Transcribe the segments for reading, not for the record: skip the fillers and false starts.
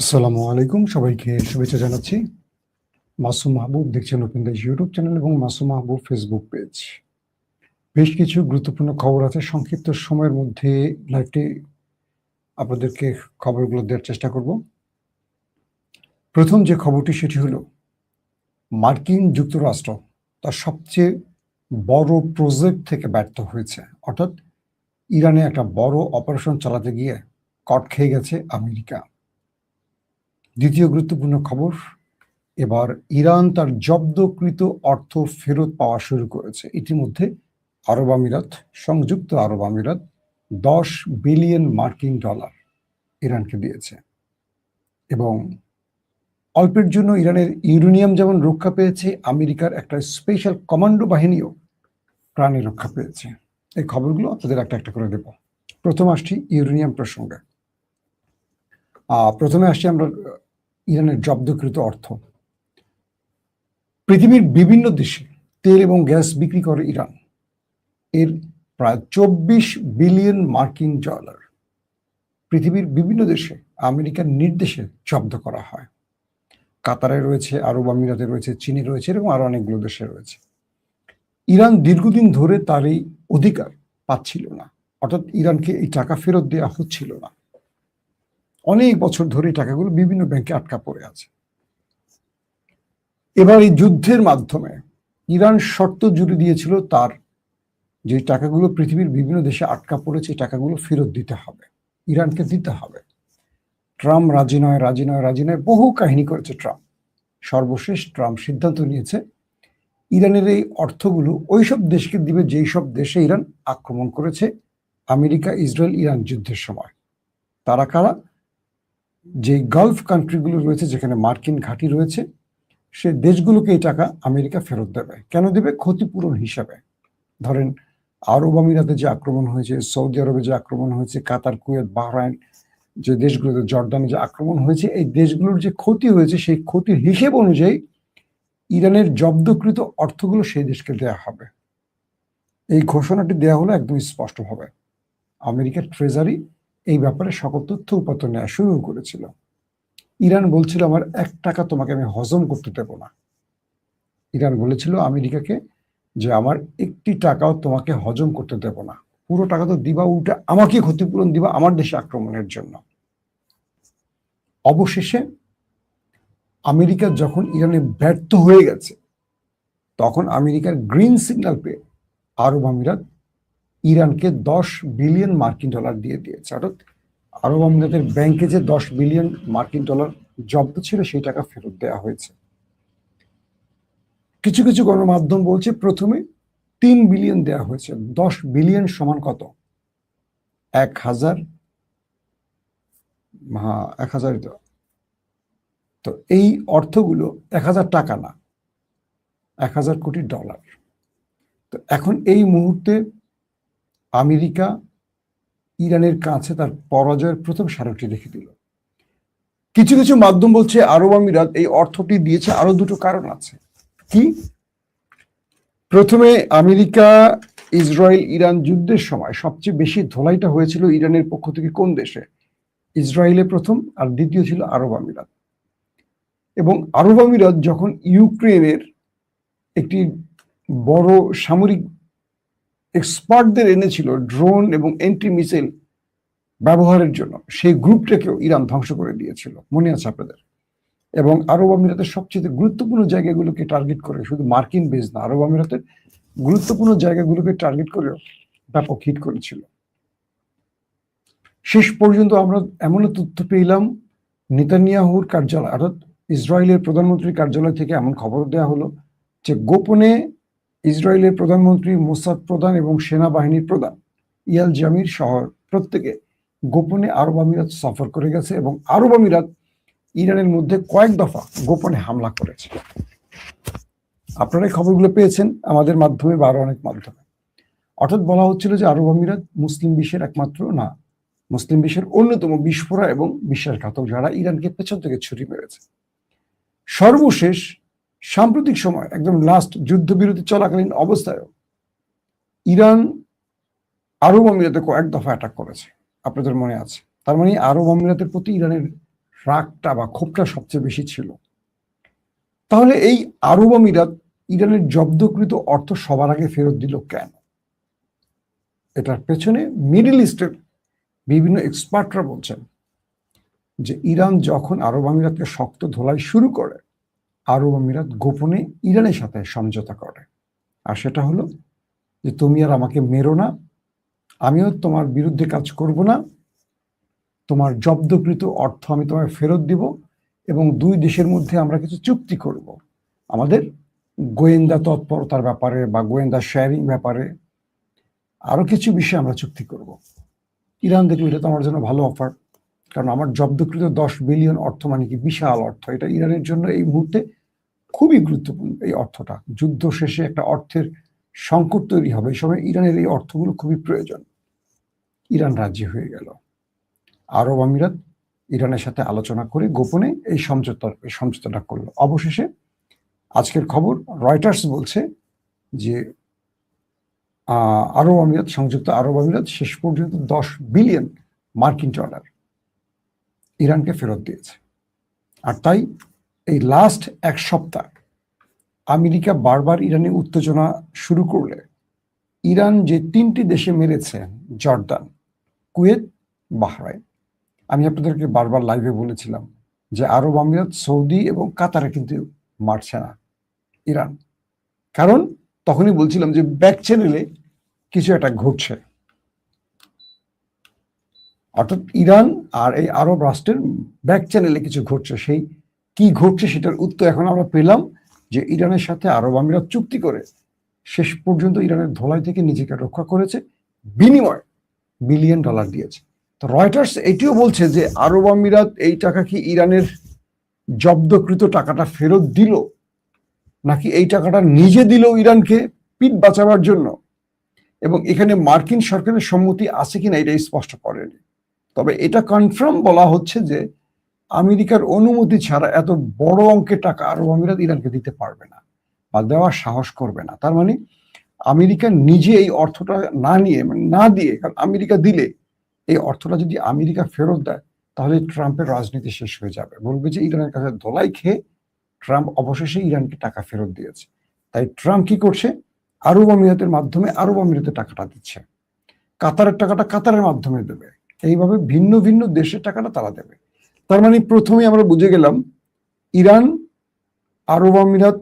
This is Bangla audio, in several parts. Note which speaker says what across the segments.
Speaker 1: আসসালামু আলাইকুম, সবাইকে শুভেচ্ছা জানাচ্ছি। মাসুম মাহবুব দেখছেন ওপেন দেশ ইউটিউব চ্যানেল এবং মাসুম মাহবুব ফেসবুক পেজ। বেশ কিছু গুরুত্বপূর্ণ খবর আছে। সংক্ষিপ্ত সময়ের মধ্যে লাইভটি আপনাদেরকে খবরগুলো দেওয়ার চেষ্টা করব। প্রথম যে খবরটি সেটি হলো মার্কিন যুক্তরাষ্ট্র তার সবচেয়ে বড় প্রজেক্ট থেকে ব্যর্থ হয়েছে। অর্থাৎ ইরানে একটা বড় অপারেশন চালাতে গিয়ে কট খেয়ে গেছে আমেরিকা। দ্বিতীয় গুরুত্বপূর্ণ খবর, এবার ইরান তার জব্দকৃত অর্থ ফেরত পাওয়া শুরু করেছে। ইতিমধ্যে আরব আমিরাত, সংযুক্ত আরব আমিরাত 10 বিলিয়ন মার্কিন ডলার ইরানকে দিয়েছে এবং অল্পের জন্য ইরানের ইউরেনিয়াম যেমন রক্ষা পেয়েছে, আমেরিকার একটা স্পেশাল কমান্ডো বাহিনীও প্রাণে রক্ষা পেয়েছে। এই খবরগুলো আপনাদের একটা একটা করে দেব। প্রথম আসছি ইউরেনিয়াম প্রসঙ্গে। প্রথমে আসছি আমরা ইরানের জব্দকৃত অর্থ। পৃথিবীর বিভিন্ন দেশে তেল এবং গ্যাস বিক্রি করে ইরান। এর প্রায় 24 বিলিয়ন মার্কিন ডলার পৃথিবীর বিভিন্ন দেশে আমেরিকার নির্দেশে জব্দ করা হয়। কাতারে রয়েছে, আরব আমিরাতে রয়েছে, চীনে রয়েছে, এরকম আরো অনেকগুলো দেশে রয়েছে। ইরান দীর্ঘদিন ধরে তার এই অধিকার পাচ্ছিল না, অর্থাৎ ইরানকে এই টাকা ফেরত দেওয়া হচ্ছিল না। অনেক বছর ধরে এই টাকাগুলো বিভিন্ন ব্যাংকে আটকা পড়ে আছে। এবার এই যুদ্ধের মাধ্যমে ইরান শর্ত জুড়ে দিয়েছিল তার যে টাকাগুলো পৃথিবীর বিভিন্ন দেশে আটকা পড়েছে, টাকাগুলো ফেরত দিতে হবে, ইরানকে দিতে হবে। ট্রাম্প রাজি নয়, রাজি নয়, রাজি নয়, বহু কাহিনী করেছে ট্রাম্প। সর্বশেষ ট্রাম্প সিদ্ধান্ত নিয়েছে ইরানের এই অর্থগুলো ওইসব দেশকে দিবে যেই সব দেশে ইরান আক্রমণ করেছে আমেরিকা, ইসরায়েল, ইরান যুদ্ধের সময়। তারা কারা? যে গালফ কান্ট্রিগুলো রয়েছে যেখানে মার্কিন ঘাঁটি রয়েছে, সে দেশগুলোকে এই টাকা আমেরিকা ফেরত দেবে। কেন দেবে? ক্ষতিপূরণ হিসাবে। ধরেন আরব আমিরাতে যে আক্রমণ হয়েছে, সৌদি আরবে যে আক্রমণ হয়েছে, কাতার, কুয়েত, বাহরাইন, যে দেশগুলোতে, জর্দানে যে আক্রমণ হয়েছে, এই দেশগুলোর যে ক্ষতি হয়েছে সেই ক্ষতির হিসেব অনুযায়ী ইরানের জব্দকৃত অর্থগুলো সেই দেশকে দেয়া হবে। এই ঘোষণাটি দেয়া হলো একদম স্পষ্টভাবে। আমেরিকার ট্রেজারি এই ব্যাপারে সকল তথ্য উপাত্ত নেওয়া শুরু করেছিল। ইরান বলছিল আমার 1 টাকা তোমাকে আমি হজম করতে দেব না। ইরান বলেছিল আমেরিকাকে যে আমার 1টি টাকাও তোমাকে হজম করতে দেব না, পুরো টাকা তো দিবা, উল্টা আমাকে ক্ষতিপূরণ দিবা আমার দেশে আক্রমণের জন্য। অবশেষে আমেরিকা যখন ইরানে ব্যর্থ হয়ে গেছে, তখন আমেরিকার গ্রিন সিগন্যাল পেয়ে আরব আমিরাত ইরানকে 10 বিলিয়ন মার্কিন ডলার দিয়ে দিয়েছে। অর্থাৎ আরব আমিরাতের ব্যাংকে যে 10 বিলিয়ন মার্কিন ডলার জব্দ ছিল সেই টাকা ফেরত দেওয়া হয়েছে। কিছু কিছু গণমাধ্যম বলছে প্রথমে 3 বিলিয়ন দেওয়া হয়েছে। 10 বিলিয়ন সমান কত? 1000, হ্যাঁ 1000। তো এই অর্থগুলো 1000 টাকা না, 1000 কোটি ডলার। তো এখন এই মুহূর্তে আমেরিকা ইরানের কাছে তার পরাজয়ের প্রথম স্মারকটি রেখে দিল। কিছু কিছু মাধ্যম বলছে আরব আমিরাত এই অর্থটি দিয়েছে আরো দুটো কারণ আছে। কি? প্রথমে আমেরিকা, ইসরায়েল, ইরান যুদ্ধের সময় সবচেয়ে বেশি ধোলাইটা হয়েছিল ইরানের পক্ষ থেকে কোন দেশে? ইসরায়েলে প্রথম, আর দ্বিতীয় ছিল আরব আমিরাত। এবং আরব আমিরাত যখন ইউক্রেনের একটি বড় সামরিক এক্সপার্টদের এনেছিল ড্রোন এবং এন্টি মিসাইল ব্যবহারের জন্য, সেই গ্রুপটাকেও ইরান ধ্বংস করে দিয়েছিল, মনে আছে আপনাদের? এবং আরব আমিরাতের সবচেয়ে গুরুত্বপূর্ণ জায়গাগুলোকে টার্গেট করে, শুধু মার্কিন বেস না, আরব আমিরাতের গুরুত্বপূর্ণ জায়গাগুলোকে টার্গেট করেও ব্যাপক হিট করেছিল। শেষ পর্যন্ত আমরা এমন তথ্য পেলাম, নেতানিয়াহুর কার্যালয় অর্থাৎ ইসরায়েলের প্রধানমন্ত্রীর কার্যালয় থেকে এমন খবর দেওয়া হলো যে গোপনে ইসরায়েলের প্রধানমন্ত্রী, মোসাদ প্রধান এবং সেনাবাহিনীর প্রধান ইয়াল জামির সহ প্রত্যেকে গোপনে আরব আমিরাত সফর করে গেছে এবং আরব আমিরাত ইরানের মধ্যে কয়েক দফা গোপনে হামলা করেছে। আপনারা এই খবরগুলো পেয়েছেন আমাদের মাধ্যমে বা আরো অনেক মাধ্যমে। অর্থাৎ বলা হচ্ছিল যে আরব আমিরাত মুসলিম বিশ্বের একমাত্র না, মুসলিম বিশ্বের অন্যতম বিস্ফোরা এবং বিশ্বাসঘাতক যারা ইরানকে পেছন থেকে ছুরি মেরেছে। সর্বশেষ সাম্প্রতিক সময় একদম লাস্ট যুদ্ধবিরতি চলাকালীন অবস্থায়ও ইরান আরব আমিরাতে কয়েক দফা অ্যাটাক করেছে, আপনাদের মনে আছে? তার মানে আরব আমিরাতের প্রতি ইরানের রাগটা বা ক্ষোভটা সবচেয়ে বেশি ছিল। তাহলে এই আরব আমিরাত ইরানের জব্দকৃত অর্থ সবার আগে ফেরত দিল কেন? এটার পেছনে মিডল ইস্টের বিভিন্ন এক্সপার্টরা বলছেন যে ইরান যখন আরব আমিরাতকে শক্ত ধোলাই শুরু করে, আরব আমিরাত গোপনে ইরানের সাথে সমঝোতা করে। আর সেটা হলো যে তুমি আর আমাকে মেরো না, আমিও তোমার বিরুদ্ধে কাজ করব না, তোমার জব্দকৃত অর্থ আমি তোমায় ফেরত দিব, এবং দুই দেশের মধ্যে আমরা কিছু চুক্তি করব আমাদের গোয়েন্দা তৎপরতার ব্যাপারে বা গোয়েন্দা শেয়ারিং ব্যাপারে, আরো কিছু বিষয়ে আমরা চুক্তি করব। ইরান দেখলো এটা তো আমার জন্য ভালো অফার, কারণ আমার জব্দকৃত 10 বিলিয়ন অর্থ মানে কি বিশাল অর্থ। এটা ইরানের জন্য এই মুহূর্তে খুবই গুরুত্বপূর্ণ। এই অর্থটা যুদ্ধ শেষে একটা অর্থের সংকট তৈরি হবে, এই সময় ইরানের এই অর্থগুলো খুবই প্রয়োজন। ইরান রাজি হয়ে গেল। আরব আমিরাত ইরানের সাথে আলোচনা করে গোপনে এই সমঝোতাটা করলো। অবশেষে আজকের খবর রয়টার্স বলছে যে সংযুক্ত আরব আমিরাত শেষ পর্যন্ত 10 বিলিয়ন মার্কিন ডলার ইরানকে ফেরত দিয়েছে। আর তাই এই লাস্ট এক সপ্তাহ আমেরিকা বারবার ইরানে উত্তেজনা শুরু করলে ইরান যে 3টি দেশে মেরেছে, জর্দান, কুয়েত, বাহরাইন, আমি আপনাদেরকে বারবার লাইভে বলেছিলাম যে আরব আমিরাত, সৌদি এবং কাতারে কিন্তু মারছে না ইরান, কারণ তখনই বলছিলাম যে ব্যাক চ্যানেলে কিছু একটা ঘটছে। অর্থাৎ ইরান আর এই আরব রাষ্ট্রের ব্যাক চ্যানেলে কিছু ঘটছে। সেই কি ঘটছে সেটার উত্তর এখন আমরা পেলাম যে ইরানের সাথে আরব আমিরাত চুক্তি করে শেষ পর্যন্ত ইরানের ধোলাই থেকে নিজেকে রক্ষা করেছে, বিনিময়ে বিলিয়ন ডলার দিয়েছে। তো রয়টার্স এটিও বলছে যে আরব আমিরাত এই টাকা কি ইরানের জব্দকৃত টাকাটা ফেরত দিল, নাকি এই টাকাটা নিজে দিল ইরানকে পিঠ বাঁচাবার জন্য, এবং এখানে মার্কিন সরকারের সম্মতি আছে কিনা এটা স্পষ্ট করেনি। তবে এটা কনফার্ম বলা হচ্ছে যে আমেরিকার অনুমতি ছাড়া এত বড় অঙ্কের টাকা আরব আমিরাত ইরানকে দিতে পারবে না বা দেওয়ার সাহস করবে না। তার মানে আমেরিকা নিজে এই অর্থটা না নিয়ে, মানে না দিয়ে, কারণ আমেরিকা দিলে এই অর্থটা যদি আমেরিকা ফেরত দেয় তাহলে ট্রাম্পের রাজনীতি শেষ হয়ে যাবে, বলবে যে ইরানের কাছে ধোলাই খেয়ে ট্রাম্প অবশেষে ইরানকে টাকা ফেরত দিয়েছে। তাই ট্রাম্প কি করছে, আরব আমিরাতের মাধ্যমে আরব আমিরাতের টাকাটা দিচ্ছে, কাতারের টাকাটা কাতারের মাধ্যমে দেবে, এইভাবে ভিন্ন ভিন্ন দেশের টাকাটা তারা দেবে। তার মানে প্রথমে আমরা বুঝে গেলাম ইরান আরব আমিরাত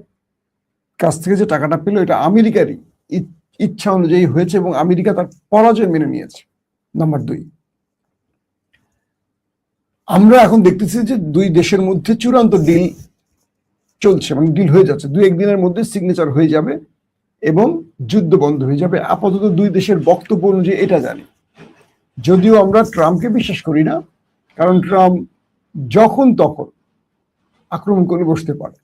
Speaker 1: কাছ থেকে যে টাকাটা পেল এটা আমেরিকারই ইচ্ছা অনুযায়ী হয়েছে এবং আমেরিকা তার পরাজয় মেনে নিয়েছে। নাম্বার 2, আমরা এখন দেখতেছি যে দুই দেশের মধ্যে চূড়ান্ত ডিল চলছে, মানে ডিল হয়ে যাচ্ছে, 2-1 দিনের মধ্যে সিগনেচার হয়ে যাবে এবং যুদ্ধ বন্ধ হয়ে যাবে। আপাতত দুই দেশের বক্তব্য অনুযায়ী এটা জানি, যদিও আমরা ট্রাম্পকে বিশ্বাস করি না, কারণ ট্রাম্প যখন তখন আক্রমণ করে বসতে পারে।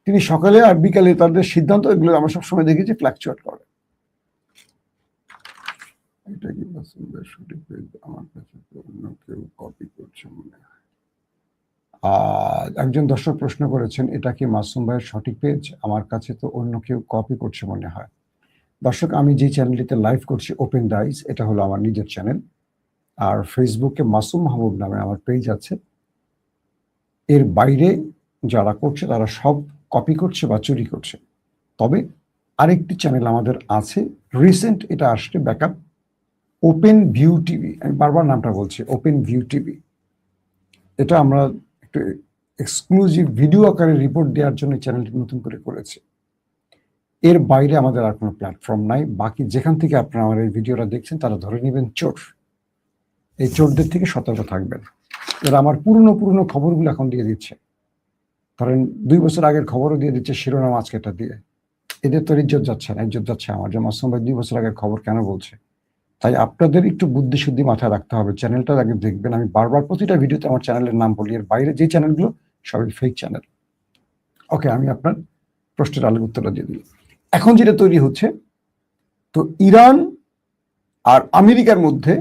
Speaker 1: তিনি সকালে আর বিকালে তাদের সিদ্ধান্ত, এগুলো আমরা সবসময় দেখেছি, ফ্ল্যাকচুয়েট করে। এটা কি সঠিক পেজ? আমার কাছে তো অন্য কেউ কপি করছে মনে হয়। একজন দর্শক প্রশ্ন করেছেন, এটা কি মাসুম ভাইয়ের সঠিক পেজ? আমার কাছে তো অন্য কেউ কপি করছে মনে হয়। দর্শক, আমি যে চ্যানেলটিতে লাইভ করছি ওপেন দ্য আইজ, এটা হলো আমার নিজের চ্যানেল, আর ফেসবুকে মাসুম মাহবুব নামে আমার পেজ আছে। এর বাইরে যারা করছে তারা সব কপি করছে বা চুরি করছে। তবে আরেকটি চ্যানেল আমাদের আছে, রিসেন্ট এটা আসছে ব্যাকআপ, ওপেন ভিউ টিভি, আমি বারবার নামটা বলছি, ওপেন ভিউ টিভি। এটা আমরা একটু এক্সক্লুসিভ ভিডিও আকারে রিপোর্ট দেওয়ার জন্য চ্যানেলটি নতুন করে করেছি। এর বাইরে আমাদের আর কোনো প্ল্যাটফর্ম নাই। বাকি যেখান থেকে আপনারা আমার এই ভিডিওটা দেখছেন তারা ধরে নেবেন চোর। এই চোরদের থেকে সতর্ক থাকবেন। এরা আমার পুরনো খবরগুলো এখন দিয়ে দিচ্ছে, ধরেন 2 বছর আগের খবরও দিয়ে দিচ্ছে শিরোনাম আজকে এটা দিয়ে। এদের তো ইজ্জত যাচ্ছে না, ইজ্জত যাচ্ছে আমার, যে মাসুম ভাই 2 বছর আগের খবর কেন বলছে। তাই আপনাদের একটু বুদ্ধি শুদ্ধি মাথায় রাখতে হবে। চ্যানেলটা আগে দেখবেন, আমি বারবার প্রতিটা ভিডিওতে আমার চ্যানেলের নাম বলি, এর বাইরে যে চ্যানেলগুলো সবই ফেক চ্যানেল। ওকে, আমি আপনার প্রশ্নের আলোর উত্তরটা দিয়ে দিই। এখন যেটা তৈরি হচ্ছে, তো ইরান আর আমেরিকার মধ্যে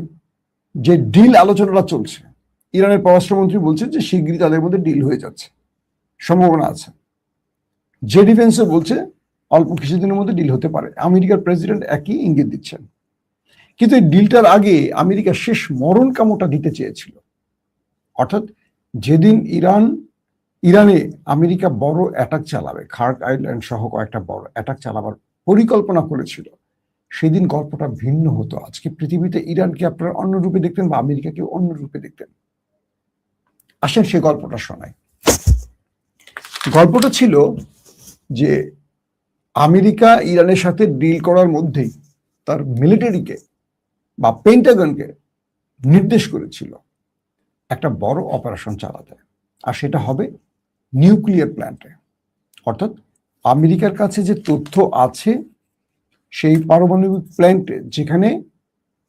Speaker 1: যে ডিল আলোচনাটা চলছে, ইরানের পররাষ্ট্রমন্ত্রী বলছে যে শিগগিরই তাদের মধ্যে ডিল হয়ে যাচ্ছে, সম্ভাবনা আছে। যে ডিফেন্সও বলছে অল্প কিছুদিনের মধ্যে ডিল হতে পারে। আমেরিকার প্রেসিডেন্ট একই ইঙ্গিত দিচ্ছেন। কিন্তু এই ডিলটার আগে আমেরিকা শেষ মরণ কামড়টা দিতে চেয়েছিল, অর্থাৎ যেদিন ইরানে আমেরিকা বড় অ্যাটাক চালাবে, খার্ক আইল্যান্ড সহ কয়েকটা বড় অ্যাটাক চালাবার পরিকল্পনা করেছিল, সেদিন গল্পটা ভিন্ন হতো। আজকে পৃথিবীতে ইরানকে আপনারা অন্য রূপে দেখতেন বা আমেরিকাকে অন্য রূপে দেখতেন। আসেন সে গল্পটা শোনাই। গল্পটা ছিল যে আমেরিকা ইরানের সাথে ডিল করার মধ্যেই তার মিলিটারিকে বা পেন্টাগনকে নির্দেশ করেছিল একটা বড় অপারেশন চালাতে, আর সেটা হবে নিউক্লিয়ার প্ল্যান্টে। অর্থাৎ আমেরিকার কাছে যে তথ্য আছে সেই পারমাণবিক প্ল্যান্টে যেখানে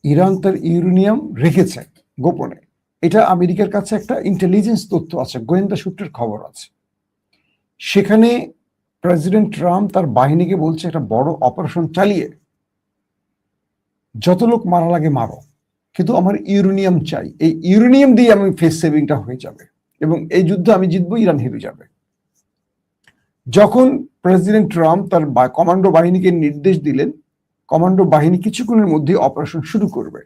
Speaker 1: ইরান তার ইউরেনিয়াম রেখেছে গোপনে, এটা আমেরিকার কাছে একটা ইন্টেলিজেন্স তথ্য আছে, গোয়েন্দা সূত্রের খবর আছে। সেখানে প্রেসিডেন্ট ট্রাম্প তার বাহিনীকে বলছে একটা বড় অপারেশন চালিয়ে যত লোক মারা লাগে মারো, কিন্তু আমার ইউরেনিয়াম চাই, এই ইউরেনিয়াম দিয়ে আমি ফেস সেভিংটা হয়ে যাবে এবং এই যুদ্ধে আমি জিতবো, ইরান হেরে যাবে। যখন প্রেসিডেন্ট ট্রাম্প তার কমান্ডো বাহিনীকে নির্দেশ দিলেন, কমান্ডো বাহিনী কিছুক্ষণের মধ্যে অপারেশন শুরু করবে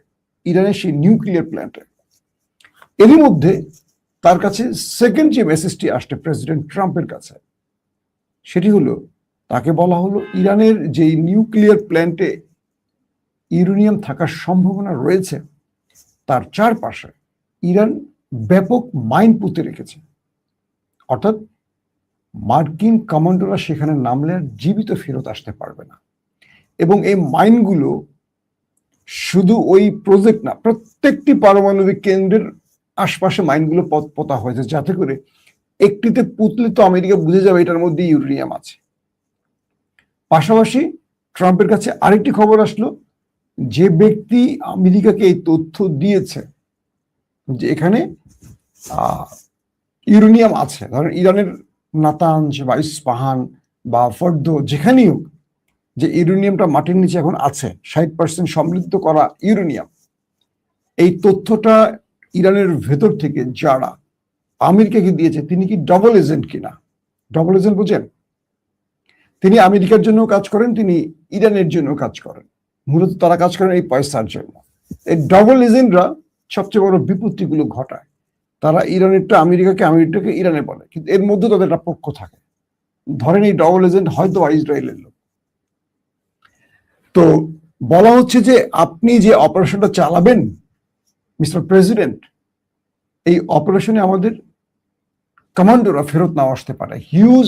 Speaker 1: ইরানের সেই নিউক্লিয়ার প্ল্যান্টে। এরই মধ্যে তার কাছে সেকেন্ড যে মেসেজটি আসছে প্রেসিডেন্ট ট্রাম্পের কাছে, সেটি হলো তাকে বলা হলো ইরানের যে নিউক্লিয়ার প্ল্যান্টে ইউরেনিয়াম থাকার সম্ভাবনা রয়েছে তার চারপাশে ইরান ব্যাপক মাইন পুঁতে রেখেছে। অর্থাৎ মার্কিন কমান্ডোরা সেখানে নামলে আর জীবিত ফেরত আসতে পারবে না। এবং এই মাইনগুলো শুধু ওই প্রজেক্ট না, প্রত্যেকটি পারমাণবিক কেন্দ্রের আশপাশে মাইনগুলো পোতা হয়েছে, যাতে করে একটিতে পুতলে তো আমেরিকা বুঝে যাবে এটার মধ্যে ইউরেনিয়াম আছে। পাশাপাশি ট্রাম্পের কাছে আরেকটি খবর আসলো, যে ব্যক্তি আমেরিকাকে এই তথ্য দিয়েছে যে এখানে ইউরেনিয়াম আছে, ধরেন ইরানের নাতাঞ্জ বা ইস্পাহান বা ফর্দ যেখানেই হোক, যে ইউরেনিয়ামটা মাটির নিচে এখন আছে 60% সমৃদ্ধ করা ইউরেনিয়াম, এই তথ্যটা ইরানের ভেতর থেকে যারা আমেরিকাকে দিয়েছে তিনি কি ডবল এজেন্ট কিনা? ডবল এজেন্ট বোঝেন? তিনি আমেরিকার জন্য কাজ করেন, তিনি ইরানের জন্য কাজ করেন, মূলত তারা কাজ করেন এই পয়সার জন্য। এই ডবল এজেন্টরা সবচেয়ে বড় বিপত্তিগুলো ঘটায়। তারা ইরানেরটা আমেরিকাকে, আমেরিকাকে ইরানে বলে, কিন্তু এর মধ্যে তাদের একটা পক্ষ থাকে। ধরেন এই ডবল এজেন্ট হয়তো ইসরায়েলের লোক। তো বলা হচ্ছে যে আপনি যে অপারেশনটা চালাবেন মিস্টার প্রেসিডেন্ট, এই অপারেশনে আমাদের কমান্ডোরা ফেরত নাও আসতে পারে, হিউজ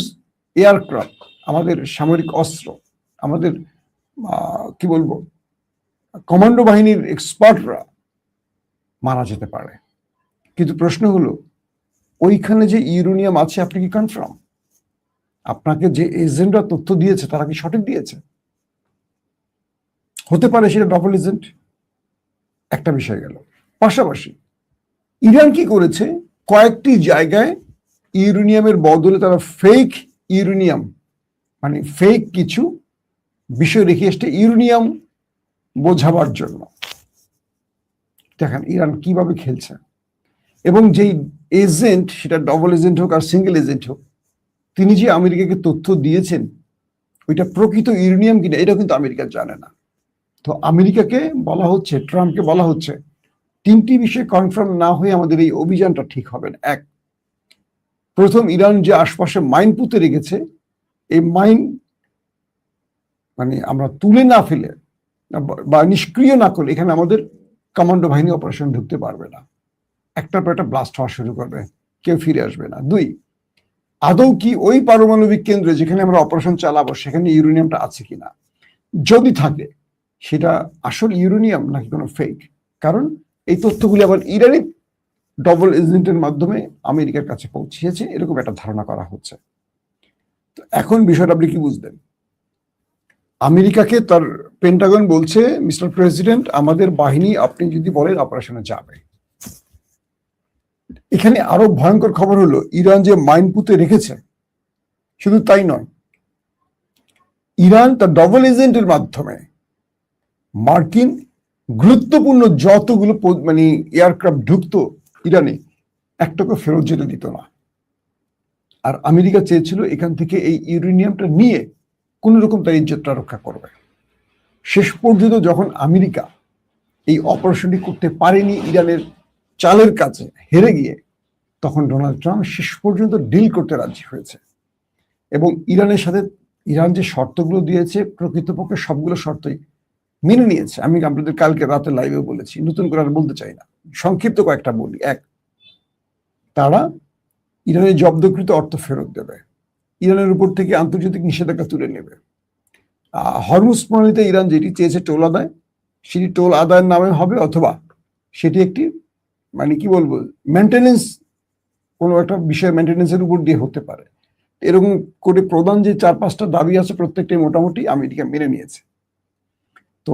Speaker 1: এয়ারক্রাফট, আমাদের সামরিক অস্ত্র, আমাদের কি বলবো কমান্ডো বাহিনীর এক্সপার্টরা মারা যেতে পারে। কিন্তু প্রশ্ন হলো ওইখানে যে ইউরেনিয়াম আছে আপনি কি কনফার্ম? আপনাকে যে এজেন্টরা তথ্য দিয়েছে তারা কি সঠিক দিয়েছে? হতে পারে সেটা ডবল এজেন্ট, একটা বিষয় গেল। পাশাপাশি ইরান কি করেছে, কয়েকটি জায়গায় ইউরেনিয়ামের বদলে তারা ফেক ইউরেনিয়াম, মানে ফেক কিছু বিষয় রেখে এসছে ইউরেনিয়াম বোঝাবার জন্য। দেখেন ইরান কিভাবে খেলছে। এবং যেই এজেন্ট, সেটা ডবল এজেন্ট হোক আর সিঙ্গেল এজেন্ট হোক, তিনি যে আমেরিকাকে তথ্য দিয়েছেন ওইটা প্রকৃত ইউরেনিয়াম কিনা এটা কিন্তু আমেরিকা জানে না। তো আমেরিকাকে বলা হচ্ছে, ট্রাম্পকে বলা হচ্ছে, তিনটি বিষয় কনফার্ম না হয়ে আমাদের এই অভিযানটা ঠিক হবে না। এক, প্রথম ইরান যে আশপাশে মাইন পুঁতে রেখেছে, এই মাইন মানে আমরা তুলে না ফেলে বা নিষ্ক্রিয় না করলে এখানে আমাদের কমান্ডো বাহিনী অপারেশন ঢুকতে পারবে না, একটার পর একটা ব্লাস্ট হওয়া শুরু করবে, কেউ ফিরে আসবে না। দুই, আদৌ কি ওই পারমাণবিক কেন্দ্রে যেখানে আমরা অপারেশন চালাবো সেখানে ইউরেনিয়ামটা আছে কিনা, যদি থাকে সেটা আসল ইউরেনিয়াম নাকি কোনো ফেক। কারণ এই তথ্যগুলি আবার ইরানি ডবল এজেন্টের মাধ্যমে আমেরিকার কাছে পৌঁছিয়েছে, এরকম একটা ধারণা করা হচ্ছে। তো এখন বিষয়টা আপনি কি বুঝলেন? আমেরিকাকে তার পেন্টাগন বলছে, মিস্টার প্রেসিডেন্ট আমাদের বাহিনী আপনি যদি বলেন অপারেশনে যাবে। এখানে আরো ভয়ঙ্কর খবর হলো, ইরান যে মাইন পুঁতে রেখেছে, শুধু তাই নয়, ইরান তার ডবল এজেন্টের মাধ্যমে মার্কিন গুরুত্বপূর্ণ যতগুলো মানে এয়ারক্রাফট ঢুকতো ইরানে, একটাকে ফেরত যেতে দিত না। আর আমেরিকা চেয়েছিল এখান থেকে এই ইউরেনিয়ামটা নিয়ে কোন রকম তার ইজ্জতটা রক্ষা করবে। শেষ পর্যন্ত যখন আমেরিকা এই অপারেশনটি করতে পারেনি ইরানের চালের কাছে হেরে গিয়ে, তখন ডোনাল্ড ট্রাম্প শেষ পর্যন্ত ডিল করতে রাজি হয়েছে এবং ইরানের সাথে ইরান যে শর্তগুলো দিয়েছে প্রকৃতপক্ষে সবগুলো শর্তই মেনে নিয়েছে। আমি আপনাদের কালকে রাতে লাইভে বলেছি, নতুন করে আর বলতে চাই না, সংক্ষিপ্ত কয়েকটা বলি। এক, তারা ইরানের জব্দকৃত অর্থ ফেরত দেবে, ইরানের উপর থেকে আন্তর্জাতিক নিষেধাজ্ঞা তুলে নেবে, হরমুজ প্রণালীতে ইরান যেটি চেয়েছে টোল আদায়, সেটি টোল আদায়ের নামে হবে, অথবা সেটি একটি মানে কি বলবো মেনটেনেন্স, কোনো একটা বিষয় মেনটেনেন্সের উপর দিয়ে হতে পারে। এরকম করে প্রধান যে 4-5টা দাবি আছে প্রত্যেকটাই মোটামুটি আমেরিকা মেনে নিয়েছে। তো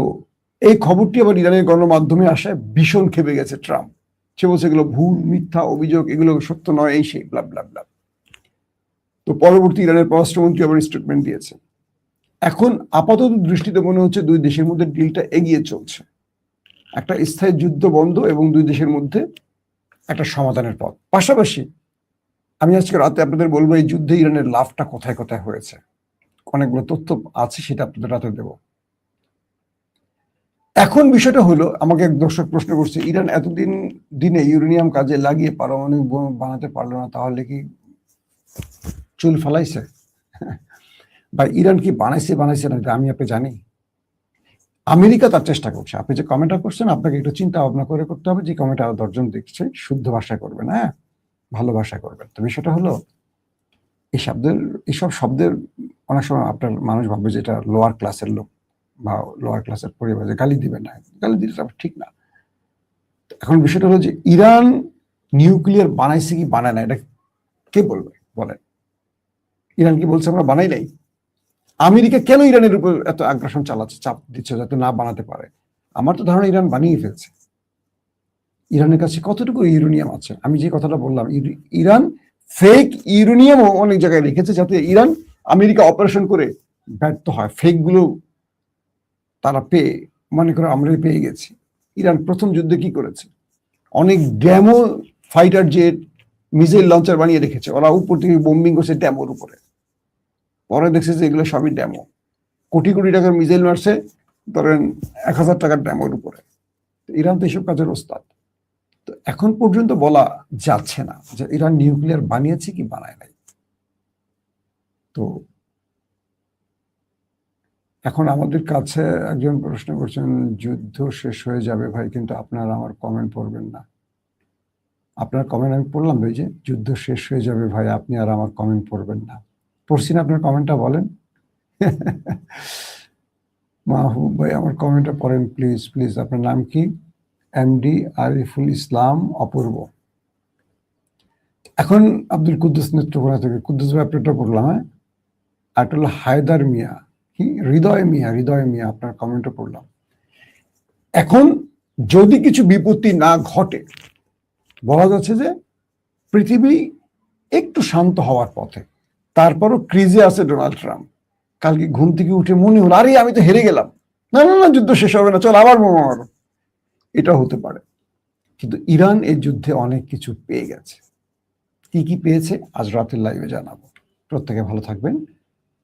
Speaker 1: এই খবরটি আবার ইরানের গণমাধ্যমে আসায় ভীষণ খেপে গেছে ট্রাম্প। সে বলছে এগুলো ভুল, মিথ্যা অভিযোগ, এগুলো সত্য নয়, এই সেই ব্লা ব্লা ব্লা। তো পরবর্তী ইরানের পররাষ্ট্রমন্ত্রী আবার স্টেটমেন্ট দিয়েছে। এখন আপাতত দৃষ্টিতে মনে হচ্ছে দুই দেশের মধ্যে ডিলটা এগিয়ে চলছে, একটা স্থায়ী যুদ্ধ বন্ধ এবং দুই দেশের মধ্যে একটা সমাধানের পথ। পাশাপাশি আমি আজকে রাতে আপনাদের বলবো এই যুদ্ধে ইরানের লাভটা কোথায় কোথায় হয়েছে, অনেকগুলো তথ্য আছে, সেটা আপনাদের রাতে দেব। এখন বিষয়টা হলো, আমাকে এক দর্শক প্রশ্ন করছে, ইরান এতদিন দিনে ইউরেনিয়াম কাজে লাগিয়ে পারমাণবিক বোমা বানাতে পারলো না, তাহলে কি চুল ফালাইছে? বা ইরান কি বানাইছে না, আমি আপনি জানি? আমেরিকা তার চেষ্টা করছে। আপনি যে কমেন্টটা করছেন, আপনাকে একটু চিন্তা ভাবনা করে করতে হবে। যে কমেন্ট আরো 10 জন দেখছে, শুদ্ধ ভাষা করবেন, হ্যাঁ, ভালো ভাষা করবেন। তো বিষয়টা হলো, এইসব শব্দের অনেক সময় আপনার মানুষ ভাববে যে এটা লোয়ার ক্লাসের লোক বা লোয়ার ক্লাসের পরিবার, যে গালি দিবে না, গালি দিলে ঠিক না। এখন বিষয়টা হলো যে ইরান নিউক্লিয়ার বানাইছে কি বানায় না, এটা কে বলবে বলেন? ইরান কি বলছে আমরা বানাই নাই? আমেরিকা কেন ইরানের উপর এত আগ্রাসন চালাচ্ছে, চাপ দিচ্ছে যাতে না বানাতে পারে? আমার তো ধারণা ইরান বানিয়ে ফেলছে। ইরানের কাছে কতটুকু ইউরেনিয়াম আছে? আমি যে কথাটা বললাম, ইরান ফেক ইউরেনিয়ামও অনেক জায়গায় রেখেছে, যাতে ইরান আমেরিকা অপারেশন করে ব্যর্থ হয়। ফেক গুলো তারা পেয়ে মনে করে আমরা পেয়ে গেছি। ইরান প্রথম যুদ্ধে কি করেছে? অনেক ড্যামো ফাইটার জেট, মিসাইল লঞ্চার বানিয়ে রেখেছে, ওরা উপর থেকে বোম্বিং করছে ড্যামোর উপরে। পরে দেখছে যে এগুলো সবই ড্যামো, কোটি কোটি টাকার মিসাইল মারছে, ধরেন 1000 টাকার ড্যামোর উপরে। ইরান তো এসব কাজের ওস্তাদ। তো এখন পর্যন্ত বলা যাচ্ছে না যে ইরান নিউক্লিয়ার বানিয়েছে কি বানায় নাই। তো এখন আমাদের কাছে একজন প্রশ্ন করছেন, যুদ্ধ শেষ হয়ে যাবে ভাই, কিন্তু আপনারা আমার কমেন্ট পড়বেন না। আপনার কমেন্ট আমি পড়লাম ভাই, যে যুদ্ধ শেষ হয়ে যাবে ভাই, আপনি আর আমার কমেন্ট পড়বেন না। পড়ছি না, আপনার কমেন্টটা বলেন। মাহবুব ভাই আমার কমেন্টটা পড়েন প্লিজ প্লিজ। আপনার নাম কি? এমডি আরিফুল ইসলাম অপূর্ব। এখন আব্দুল কুদ্দুস নেত্রকোনা থেকে, কুদ্দুস ভাই আপনারটা পড়লাম, হ্যাঁ। আর হলো হায়দার মিয়া, কি হৃদয় মিয়া, আপনার কমেন্টও পড়লাম। এখন যদি কিছু বিপত্তি না ঘটে, বলা যাচ্ছে যে পৃথিবী একটু শান্ত হওয়ার পথে। তারপরও ক্রিজে আছে ডোনাল্ড ট্রাম্প। কালকে ঘুম থেকে উঠে মনে হলো, আরে আমি তো হেরে গেলাম, না না না, যুদ্ধ শেষ হবে না, চল আবার বোমা মারো। এটা হতে পারে। কিন্তু ইরান এই যুদ্ধে অনেক কিছু পেয়ে গেছে। কি কি পেয়েছে আজ রাতের লাইভে জানাবো। প্রত্যেকে ভালো থাকবেন।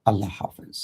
Speaker 1: আল্লাহ হাফেজ।